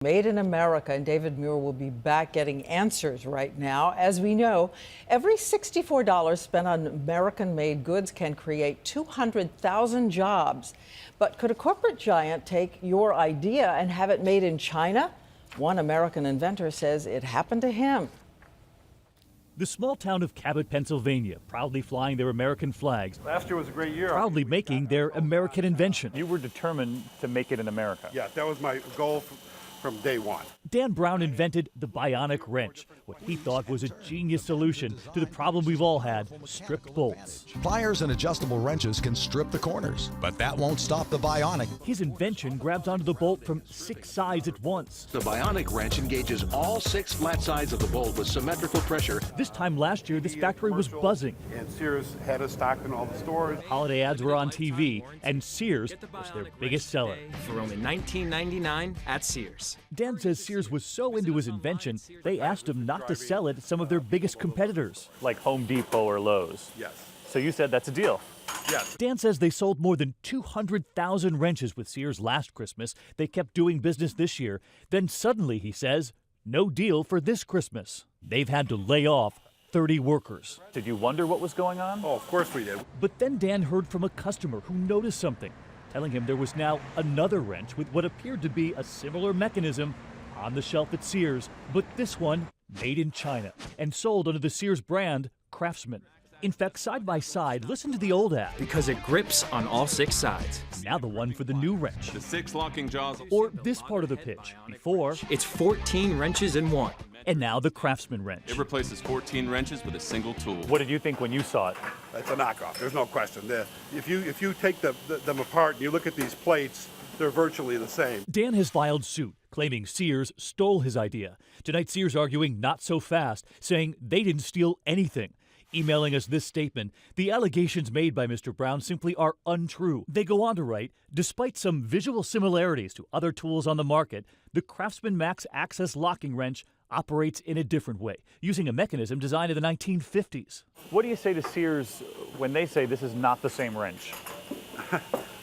Made in America, and David Muir will be back getting answers right now. As we know, every $64 spent on American-made goods can create 200,000 jobs. But could a corporate giant take your idea and have it made in China? One American inventor says it happened to him. The small town of Cabot, Pennsylvania, proudly flying their American flags. Last year was a great year. Proudly making their American invention. You were determined to make it in America. Yeah, that was my goal from day one. Dan Brown invented the Bionic wrench, what he thought was a genius solution to the problem we've all had, stripped bolts. Pliers and adjustable wrenches can strip the corners, but that won't stop the Bionic. His invention grabs onto the bolt from 6 sides at once. The Bionic wrench engages all 6 flat sides of the bolt with symmetrical pressure. This time last year, this factory was buzzing. And Sears had it stocked in all the stores. Holiday ads were on TV, and Sears was their biggest seller. For only $19.99 at Sears. Dan says Sears was so into his invention, they asked him not to sell it to some of their biggest competitors. Like Home Depot or Lowe's. Yes. So you said that's a deal. Yes. Dan says they sold more than 200,000 wrenches with Sears last Christmas. They kept doing business this year. Then suddenly, he says, no deal for this Christmas. They've had to lay off 30 workers. Did you wonder what was going on? Oh, of course we did. But then Dan heard from a customer who noticed something, telling him there was now another wrench with what appeared to be a similar mechanism on the shelf at Sears, but this one made in China and sold under the Sears brand Craftsman. In fact, side by side, listen to the old ad. Because it grips on all 6 sides. Now the one for the new wrench. The 6 locking jaws. Or this part of the pitch. Before, It's 14 wrenches in one. and now the Craftsman wrench. It replaces 14 wrenches with a single tool. What did you think when you saw it? It's a knockoff. There's no question. If you take them apart and you look at these plates, they're virtually the same. Dan has filed suit, claiming Sears stole his idea. Tonight, Sears arguing not so fast, saying they didn't steal anything. Emailing us this statement, the allegations made by Mr. Brown simply are untrue. They go on to write, despite some visual similarities to other tools on the market, the Craftsman Max Access locking wrench operates in a different way, using a mechanism designed in the 1950s. What do you say to Sears when they say this is not the same wrench?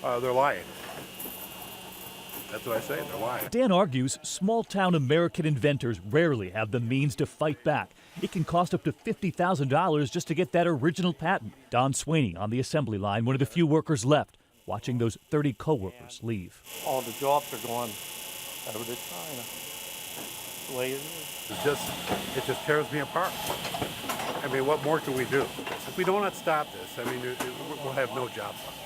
They're lying. That's what I say. They're lying. Dan argues small-town American inventors rarely have the means to fight back. It can cost up to $50,000 just to get that original patent. Don Sweeney on the assembly line, one of the few workers left, watching those 30 co-workers leave. All the jobs are going over to China. That's the way it is. It just tears me apart. I mean, what more can we do? If we don't stop this, I mean, we'll have no jobs left.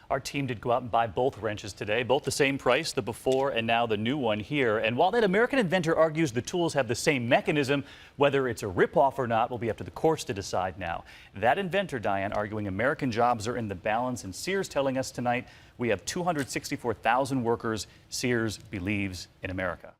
Our team did go out and buy both wrenches today, both the same price, the before and now the new one here. And while that American inventor argues the tools have the same mechanism, whether it's a ripoff or not will be up to the courts to decide now. That inventor, Diane, arguing American jobs are in the balance, and Sears telling us tonight we have 264,000 workers Sears believes in America.